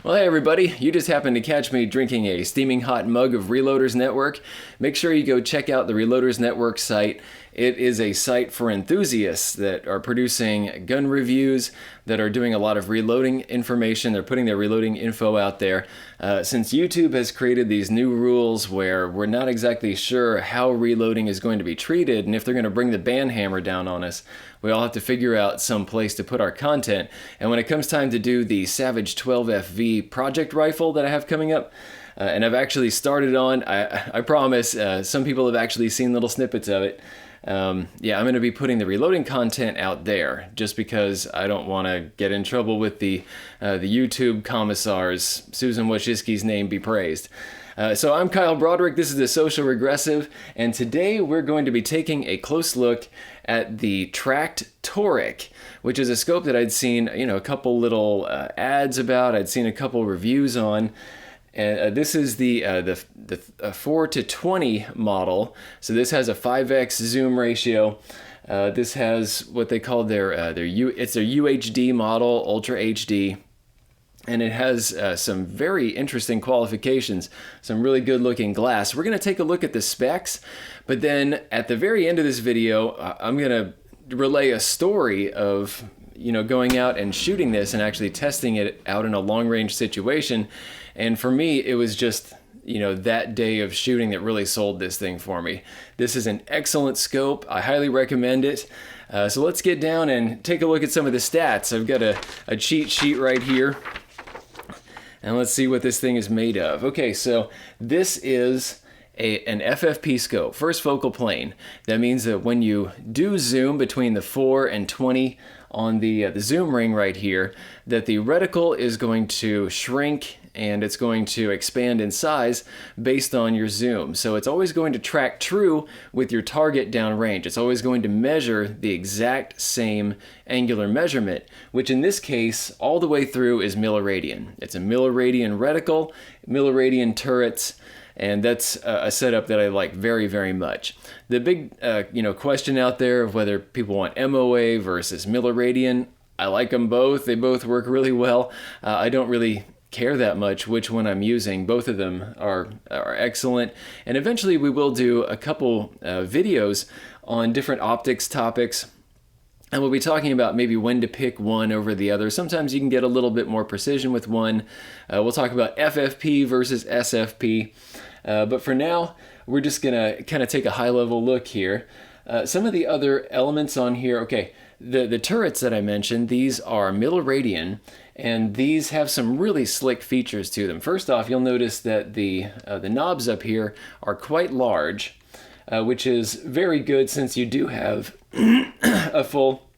Well, hey everybody, you just happened to catch me drinking a steaming hot mug of Reloaders Network. Make sure you go check out the Reloaders Network site. It is a site for enthusiasts that are producing gun reviews, that are doing a lot of reloading information. They're putting their reloading info out there. Since YouTube has created these new rules where we're not exactly sure how reloading is going to be treated and if they're going to bring the ban hammer down on us, we all have to figure out some place to put our content. And when it comes time to do the Savage 12FV project rifle that I have coming up, and I've actually started on, I promise, some people have actually seen little snippets of it. Yeah, I'm going to be putting the reloading content out there just because I don't want to get in trouble with the YouTube commissars. Susan Wojcicki's name be praised. So I'm Kyle Broderick, this is The Social Regressive, and today we're going to be taking a close look at the Tracked Toric, which is a scope that I'd seen, a couple little ads about, I'd seen a couple reviews on. And this is the 4:20 model. So this has a 5x zoom ratio. This has what they call it's their UHD model, Ultra HD. And it has some very interesting qualifications, some really good looking glass. We're going to take a look at the specs, but then at the very end of this video, I'm going to relay a story of going out and shooting this and actually testing it out in a long range situation. And for me, it was just, that day of shooting that really sold this thing for me. This is an excellent scope. I highly recommend it. So let's get down and take a look at some of the stats. I've got a cheat sheet right here. And let's see what this thing is made of. Okay, so this is an FFP scope, first focal plane. That means that when you do zoom between the 4 and 20 on the zoom ring right here, that the reticle is going to shrink and it's going to expand in size based on your zoom. So it's always going to track true with your target downrange. It's always going to measure the exact same angular measurement, which in this case, all the way through is milliradian. It's a milliradian reticle, milliradian turrets, and that's a setup that I like very, very much. The big question out there of whether people want MOA versus milliradian, I like them both. They both work really well. I don't really care that much which one I'm using. Both of them are excellent. And eventually we will do a couple videos on different optics topics. And we'll be talking about maybe when to pick one over the other. Sometimes you can get a little bit more precision with one. We'll talk about FFP versus SFP. But for now, we're just going to kind of take a high-level look here. Some of the other elements on here, okay, the turrets that I mentioned, these are milliradian, and these have some really slick features to them. First off, you'll notice that the knobs up here are quite large, which is very good since you do have a full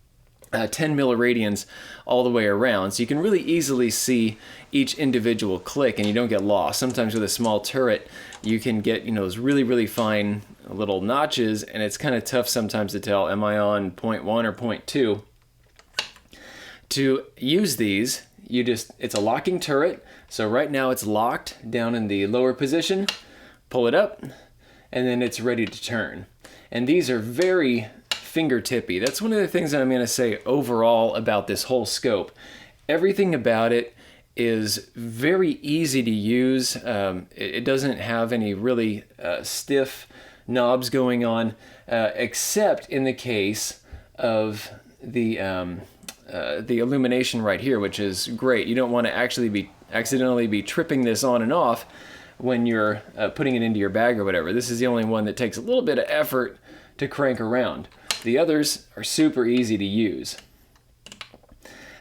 10 milliradians all the way around. So you can really easily see each individual click and you don't get lost. Sometimes with a small turret, you can get, those really, really fine little notches, and it's kind of tough sometimes to tell, am I on 0.1 or 0.2? To use these, it's a locking turret. So right now it's locked down in the lower position, pull it up, and then it's ready to turn. And these are very fingertippy. That's one of the things that I'm going to say overall about this whole scope. Everything about it is very easy to use. It doesn't have any really stiff knobs going on, except in the case of the illumination right here, which is great. You don't want to actually accidentally be tripping this on and off when you're putting it into your bag or whatever. This is the only one that takes a little bit of effort to crank around. The others are super easy to use.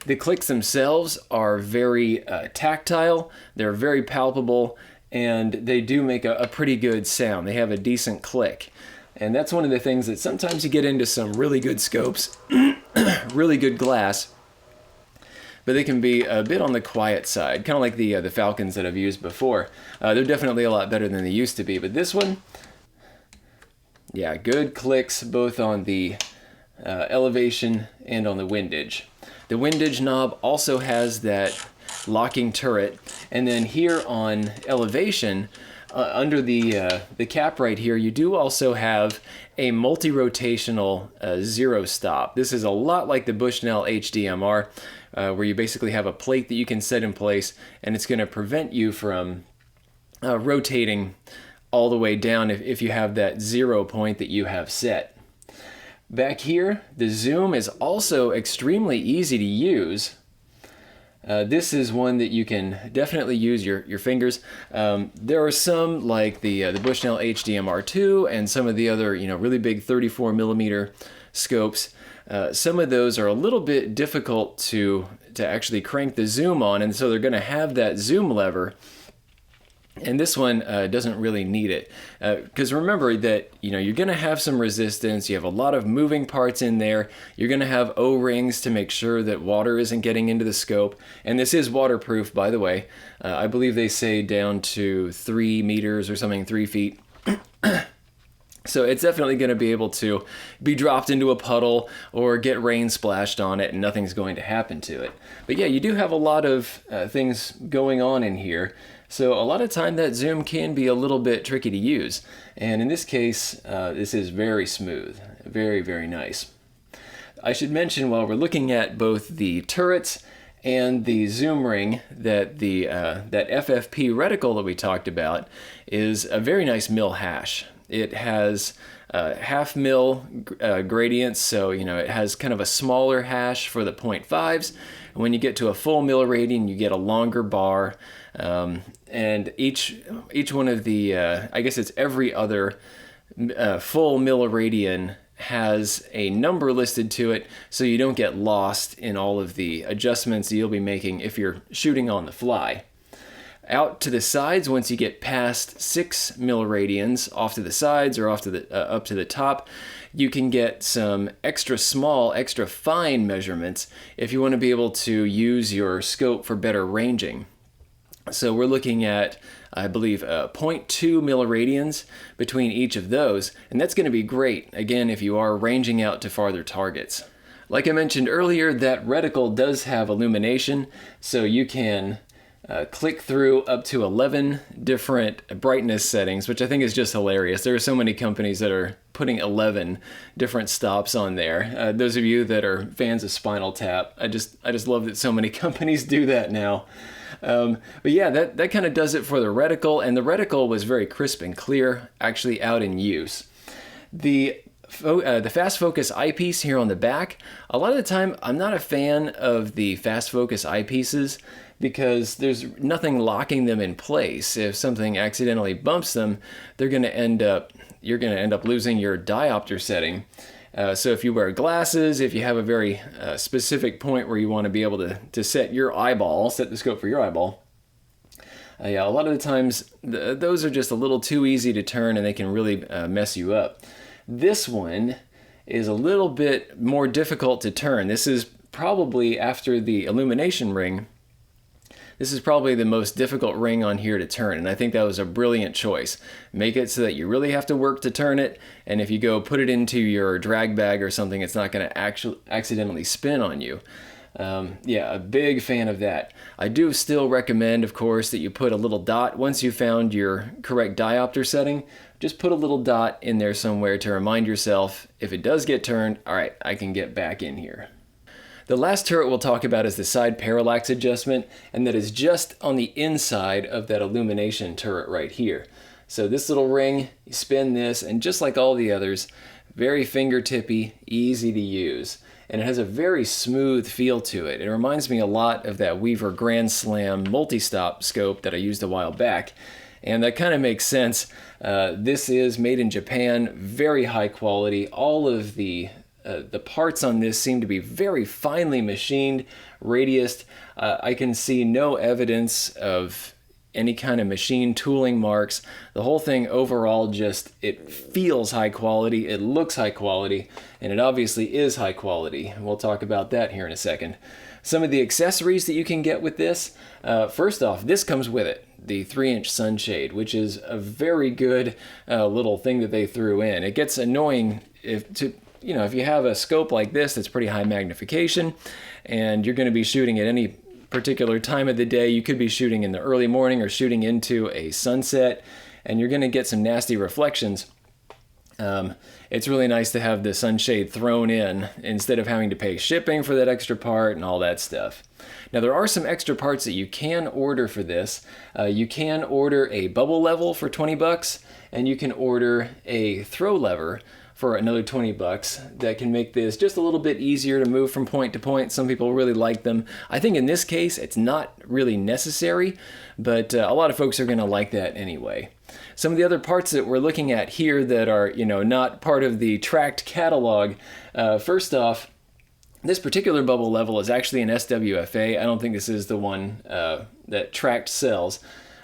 The clicks themselves are very tactile, they're very palpable, and they do make a pretty good sound. They have a decent click. And that's one of the things that sometimes you get into some really good scopes, really good glass, but they can be a bit on the quiet side, kind of like the Falcons that I've used before. They're definitely a lot better than they used to be, but this one, yeah, good clicks both on the elevation and on the windage. The windage knob also has that locking turret, and then here on elevation, under the cap right here, you do also have a multi-rotational zero stop. This is a lot like the Bushnell HDMR, where you basically have a plate that you can set in place, and it's going to prevent you from rotating all the way down if you have that 0 point that you have set. Back here, the zoom is also extremely easy to use. This is one that you can definitely use your fingers. There are some like the Bushnell HDMR2 and some of the other really big 34 millimeter scopes. Some of those are a little bit difficult to actually crank the zoom on, and so they're going to have that zoom lever. And this one doesn't really need it, because remember that you're going to have some resistance. You have a lot of moving parts in there. You're going to have O-rings to make sure that water isn't getting into the scope. And this is waterproof, by the way. I believe they say down to 3 meters or something, 3 feet. So it's definitely going to be able to be dropped into a puddle or get rain splashed on it, and nothing's going to happen to it. But yeah, you do have a lot of things going on in here. So a lot of time that zoom can be a little bit tricky to use. And in this case, this is very smooth, very, very nice. I should mention while we're looking at both the turrets and the zoom ring that that FFP reticle that we talked about is a very nice mil hash. It has half mil gradients, so it has kind of a smaller hash for the 0.5s. When you get to a full milliradian, you get a longer bar, and each one of the I guess it's every other full milliradian has a number listed to it, so you don't get lost in all of the adjustments that you'll be making if you're shooting on the fly. Out to the sides, once you get past 6 milliradians off to the sides or off to the up to the top, you can get some extra small, extra fine measurements if you want to be able to use your scope for better ranging. So we're looking at, I believe, 0.2 milliradians between each of those, and that's going to be great, again, if you are ranging out to farther targets. Like I mentioned earlier, that reticle does have illumination, so you can click through up to 11 different brightness settings, which I think is just hilarious. There are so many companies that are putting 11 different stops on there. Those of you that are fans of Spinal Tap, I just love that so many companies do that now. But yeah, that kind of does it for the reticle, and the reticle was very crisp and clear, actually out in use. The fast focus eyepiece here on the back, a lot of the time I'm not a fan of the fast focus eyepieces because there's nothing locking them in place. If something accidentally bumps them, you're going to end up losing your diopter setting. So if you wear glasses, if you have a very specific point where you want to be able to set the scope for your eyeball, yeah, a lot of the times those are just a little too easy to turn, and they can really mess you up. This one is a little bit more difficult to turn. This is probably, after the illumination ring, this is probably the most difficult ring on here to turn, and I think that was a brilliant choice. Make it so that you really have to work to turn it, and if you go put it into your drag bag or something, it's not going to actually accidentally spin on you. Yeah, a big fan of that. I do still recommend, of course, that you put a little dot. Once you've found your correct diopter setting, just put a little dot in there somewhere to remind yourself, if it does get turned, all right, I can get back in here. The last turret we'll talk about is the side parallax adjustment, and that is just on the inside of that illumination turret right here. So this little ring, you spin this, and just like all the others, very fingertippy, easy to use. And it has a very smooth feel to it. It reminds me a lot of that Weaver Grand Slam multi-stop scope that I used a while back. And that kind of makes sense. This is made in Japan, very high quality. All of the parts on this seem to be very finely machined, radiused. I can see no evidence of any kind of machine tooling marks. The whole thing overall it feels high quality, it looks high quality, and it obviously is high quality. We'll talk about that here in a second. Some of the accessories that you can get with this, first off, this comes with it, the 3-inch sunshade, which is a very good little thing that they threw in. It gets annoying if you have a scope like this that's pretty high magnification, and you're going to be shooting at any particular time of the day. You could be shooting in the early morning or shooting into a sunset, and you're going to get some nasty reflections. It's really nice to have the sunshade thrown in instead of having to pay shipping for that extra part and all that stuff. Now there are some extra parts that you can order for this. You can order a bubble level for 20 bucks, and you can order a throw lever for another 20 bucks that can make this just a little bit easier to move from point to point. Some people really like them. I think in this case it's not really necessary, but a lot of folks are going to like that anyway. Some of the other parts that we're looking at here that are, not part of the tracked catalog, first off, this particular bubble level is actually an SWFA. I don't think this is the one that Tracked sells,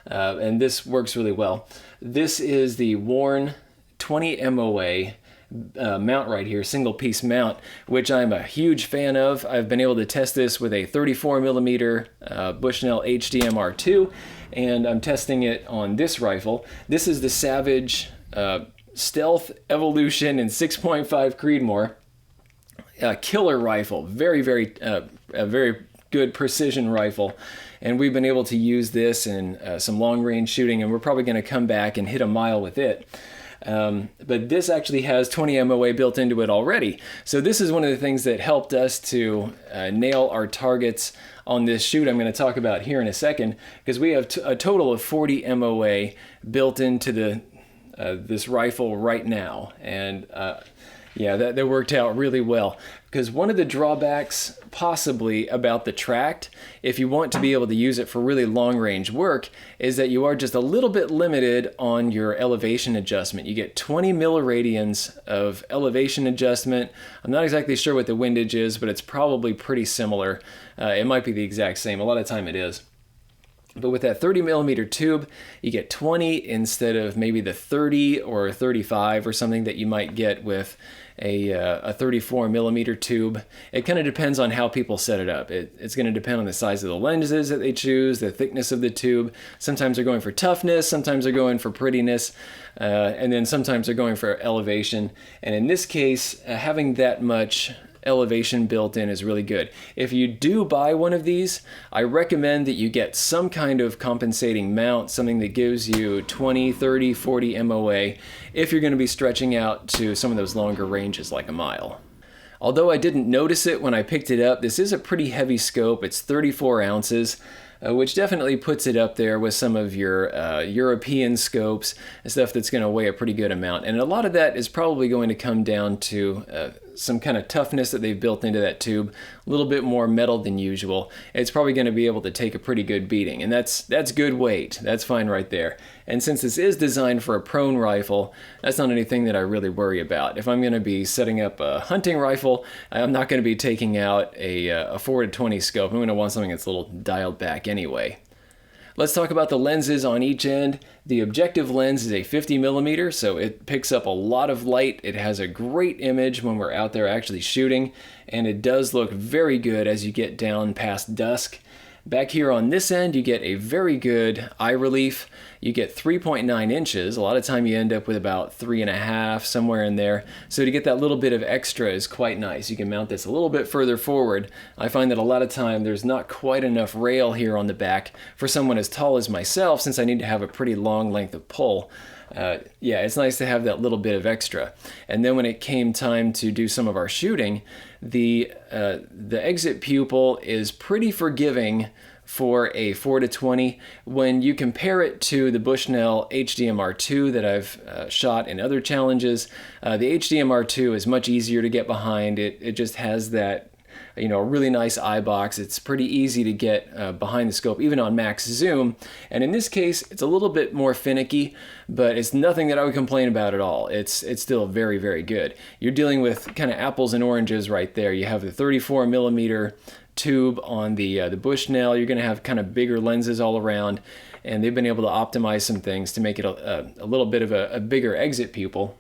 and this works really well. This is the Warn 20 MOA mount right here, single piece mount, which I'm a huge fan of. I've been able to test this with a 34 millimeter Bushnell HDMR2, and I'm testing it on this rifle. This is the Savage Stealth Evolution in 6.5 Creedmoor. Killer rifle, very good precision rifle, and we've been able to use this in some long range shooting, and we're probably going to come back and hit a mile with it. But this actually has 20 MOA built into it already. So this is one of the things that helped us to nail our targets on this shoot I'm going to talk about here in a second, because we have a total of 40 MOA built into this rifle right now. And yeah, that worked out really well. Because one of the drawbacks possibly about the Tracked, if you want to be able to use it for really long range work, is that you are just a little bit limited on your elevation adjustment. You get 20 milliradians of elevation adjustment. I'm not exactly sure what the windage is, but it's probably pretty similar. It might be the exact same. A lot of time it is. But with that 30 millimeter tube, you get 20 instead of maybe the 30 or 35 or something that you might get with a 34 millimeter tube. It kind of depends on how people set it up. It's going to depend on the size of the lenses that they choose, the thickness of the tube. Sometimes they're going for toughness, sometimes they're going for prettiness, and then sometimes they're going for elevation. And in this case, having that much elevation built in is really good. If you do buy one of these, I recommend that you get some kind of compensating mount, something that gives you 20, 30, 40 MOA if you're going to be stretching out to some of those longer ranges like a mile. Although I didn't notice it when I picked it up, this is a pretty heavy scope. It's 34 ounces. Which definitely puts it up there with some of your European scopes and stuff that's going to weigh a pretty good amount. And a lot of that is probably going to come down to some kind of toughness that they've built into that tube, a little bit more metal than usual. It's probably going to be able to take a pretty good beating, and that's good weight. That's fine right there. And since this is designed for a prone rifle, that's not anything that I really worry about. If I'm going to be setting up a hunting rifle, I'm not going to be taking out a 4-20 scope. I'm going to want something that's a little dialed back anyway. Let's talk about the lenses on each end. The objective lens is a 50 millimeter, so it picks up a lot of light. It has a great image when we're out there actually shooting, and it does look very good as you get down past dusk. Back here on this end, you get a very good eye relief. You get 3.9 inches. A lot of time you end up with about 3.5, somewhere in there. So to get that little bit of extra is quite nice. You can mount this a little bit further forward. I find that a lot of time there's not quite enough rail here on the back for someone as tall as myself, since I need to have a pretty long length of pull. Yeah, it's nice to have that little bit of extra. And then when it came time to do some of our shooting, the exit pupil is pretty forgiving for a 4-20. When you compare it to the Bushnell HDMR2 that I've shot in other challenges, the HDMR2 is much easier to get behind. It just has that, a really nice eye box. It's pretty easy to get behind the scope, even on max zoom. And in this case, it's a little bit more finicky, but it's nothing that I would complain about at all. It's still very, very good. You're dealing with kind of apples and oranges right there. You have the 34 millimeter tube on the Bushnell. You're going to have kind of bigger lenses all around, and they've been able to optimize some things to make it a little bit of a bigger exit pupil.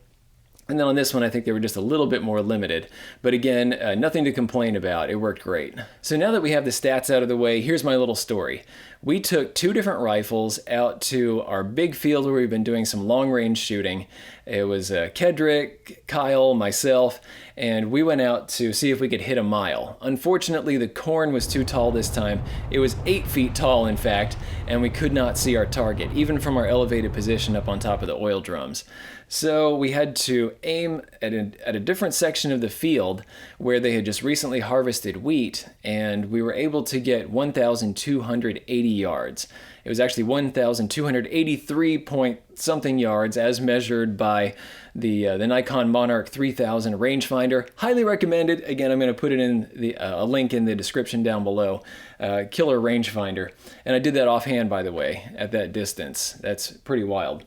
And then on this one, I think they were just a little bit more limited. But again, nothing to complain about. It worked great. So now that we have the stats out of the way, here's my little story. We took 2 different rifles out to our big field where we've been doing some long-range shooting. It was Kedrick, Kyle, myself, and we went out to see if we could hit a mile. Unfortunately, the corn was too tall this time. It was 8 feet tall, in fact, and we could not see our target, even from our elevated position up on top of the oil drums. So we had to aim at a different section of the field where they had just recently harvested wheat, and we were able to get 1,280 yards. It was actually 1,283 point something yards as measured by the Nikon Monarch 3000 rangefinder. Highly recommended. Again, I'm going to put it in a link in the description down below. Killer rangefinder. And I did that offhand, by the way, at that distance. That's pretty wild.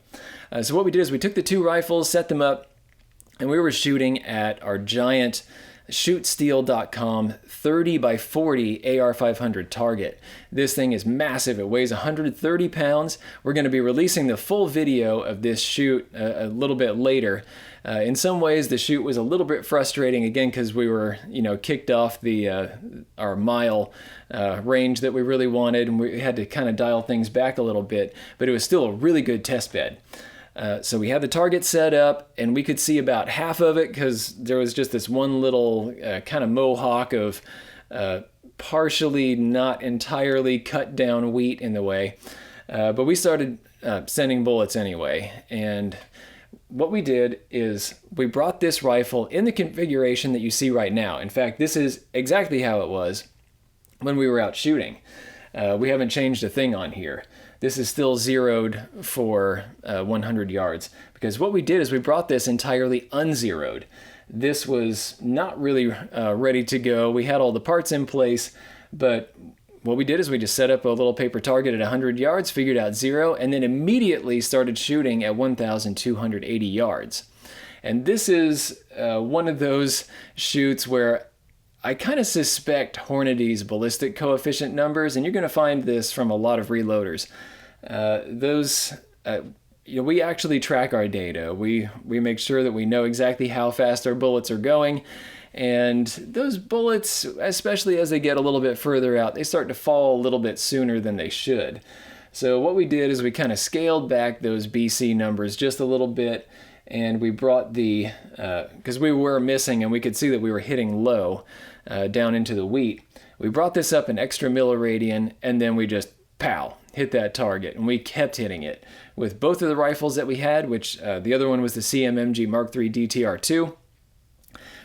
So what we did is we took the two rifles, set them up, and we were shooting at our giant shootsteel.com 30 by 40 AR500 target. This thing is massive. It weighs 130 pounds. We're going to be releasing the full video of this shoot a little bit later. In some ways, the shoot was a little bit frustrating, again, because we were, kicked off our mile range that we really wanted, and we had to kind of dial things back a little bit, but it was still a really good test bed. So we had the target set up, and we could see about half of it because there was just this one little kind of mohawk of partially, not entirely cut down wheat in the way. But we started sending bullets anyway. And what we did is we brought this rifle in the configuration that you see right now. In fact, this is exactly how it was when we were out shooting. We haven't changed a thing on here. This is still zeroed for 100 yards, because what we did is we brought this entirely unzeroed. This was not really ready to go. We had all the parts in place, but what we did is we just set up a little paper target at 100 yards, figured out zero, and then immediately started shooting at 1,280 yards. And this is one of those shoots where I kind of suspect Hornady's ballistic coefficient numbers, and you're going to find this from a lot of reloaders. We actually track our data. We make sure that we know exactly how fast our bullets are going, and those bullets, especially as they get a little bit further out, they start to fall a little bit sooner than they should. So what we did is we kind of scaled back those BC numbers just a little bit, and we brought because we were missing and we could see that we were hitting low down into the wheat. We brought this up an extra milliradian, and then we just hit that target, and we kept hitting it with both of the rifles that we had, which the other one was the CMMG Mark III DTR2.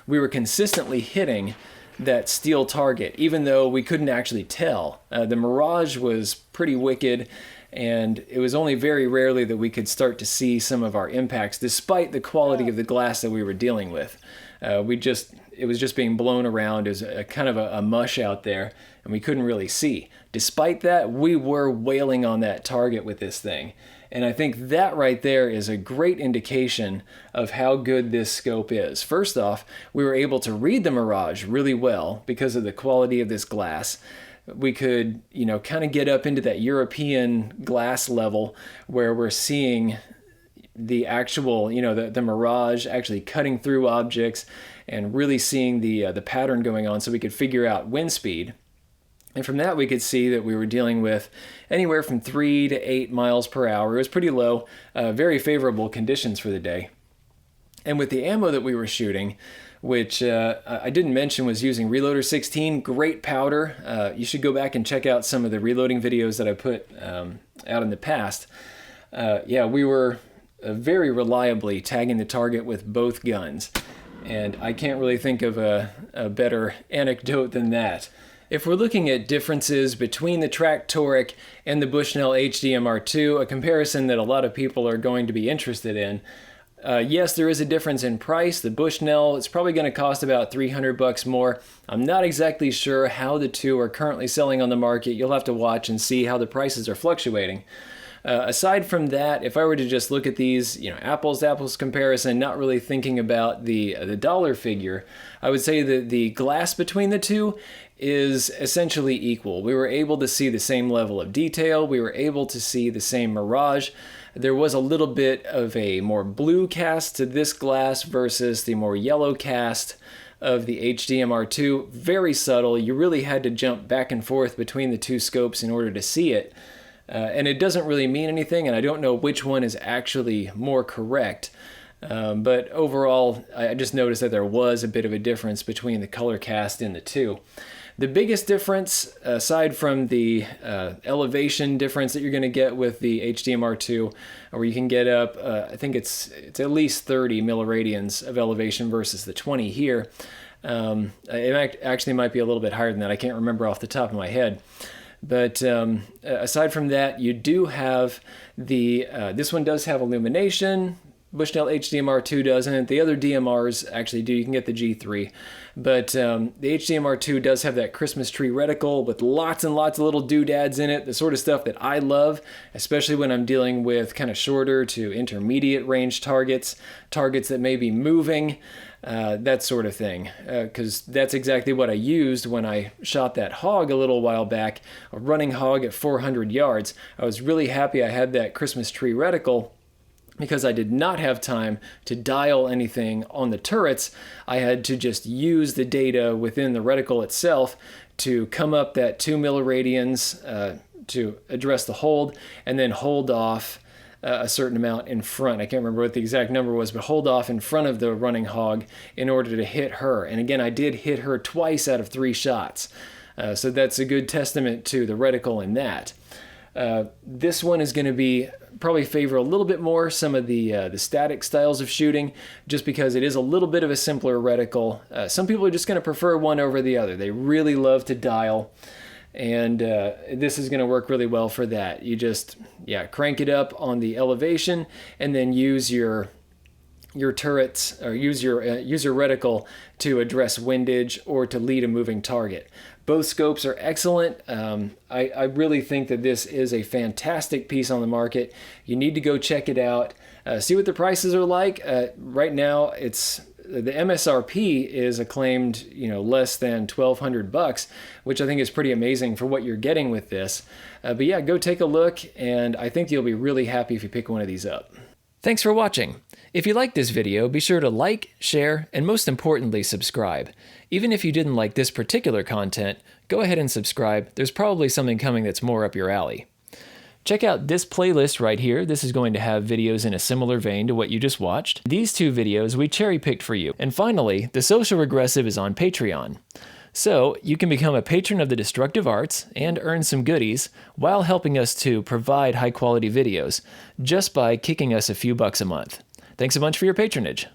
We were consistently hitting that steel target, even though we couldn't actually tell. The Mirage was pretty wicked, and it was only very rarely that we could start to see some of our impacts, despite the quality of the glass that we were dealing with. It was just being blown around. It was kind of a mush out there, and we couldn't really see. Despite that, we were wailing on that target with this thing. And I think that right there is a great indication of how good this scope is. First off, we were able to read the Mirage really well because of the quality of this glass. We could, kind of get up into that European glass level where we're seeing the actual, the Mirage actually cutting through objects and really seeing the pattern going on, so we could figure out wind speed. And from that, we could see that we were dealing with anywhere from 3 to 8 miles per hour. It was pretty low, very favorable conditions for the day. And with the ammo that we were shooting, which I didn't mention was using Reloader 16, great powder. You should go back and check out some of the reloading videos that I put out in the past. We were very reliably tagging the target with both guns. And I can't really think of a better anecdote than that. If we're looking at differences between the Traktoric and the Bushnell HDMR2, a comparison that a lot of people are going to be interested in, yes, there is a difference in price. The Bushnell, it's probably going to cost about $300 more. I'm not exactly sure how the two are currently selling on the market. You'll have to watch and see how the prices are fluctuating. Aside from that, if I were to just look at these, apples to apples comparison, not really thinking about the dollar figure, I would say that the glass between the two is essentially equal. We were able to see the same level of detail. We were able to see the same Mirage. There was a little bit of a more blue cast to this glass versus the more yellow cast of the HDMR2. Very subtle. You really had to jump back and forth between the two scopes in order to see it. And it doesn't really mean anything, and I don't know which one is actually more correct. But overall, I just noticed that there was a bit of a difference between the color cast in the two. The biggest difference, aside from the elevation difference that you're going to get with the HDMR2, where you can get up, I think it's at least 30 milliradians of elevation versus the 20 here. It actually might be a little bit higher than that. I can't remember off the top of my head. But aside from that, you do have this one does have illumination. Bushnell HDMR2 doesn't. The other DMRs actually do. You can get the G3. But the HDMR2 does have that Christmas tree reticle with lots and lots of little doodads in it, the sort of stuff that I love, especially when I'm dealing with kind of shorter to intermediate range targets that may be moving, that sort of thing. Because that's exactly what I used when I shot that hog a little while back, a running hog at 400 yards. I was really happy I had that Christmas tree reticle, because I did not have time to dial anything on the turrets. I had to just use the data within the reticle itself to come up that 2 milliradians to address the hold, and then hold off a certain amount in front. I can't remember what the exact number was, but hold off in front of the running hog in order to hit her. And again, I did hit her twice out of 3 shots. So that's a good testament to the reticle in that. This one is going to be probably favor a little bit more some of the static styles of shooting, just because it is a little bit of a simpler reticle. Some people are just going to prefer one over the other. They really love to dial, and this is going to work really well for that. You just crank it up on the elevation, and then use your turrets, or use your reticle to address windage or to lead a moving target. Both scopes are excellent. I really think that this is a fantastic piece on the market. You need to go check it out. See what the prices are like. Right now, the MSRP is acclaimed, less than $1,200, which I think is pretty amazing for what you're getting with this. But yeah, go take a look, and I think you'll be really happy if you pick one of these up. Thanks for watching. If you liked this video, be sure to like, share, and most importantly, subscribe. Even if you didn't like this particular content, go ahead and subscribe. There's probably something coming that's more up your alley. Check out this playlist right here. This is going to have videos in a similar vein to what you just watched. These 2 videos we cherry-picked for you. And finally, The Social Regressive is on Patreon. So you can become a patron of the Destructive Arts and earn some goodies while helping us to provide high-quality videos just by kicking us a few bucks a month. Thanks a bunch for your patronage.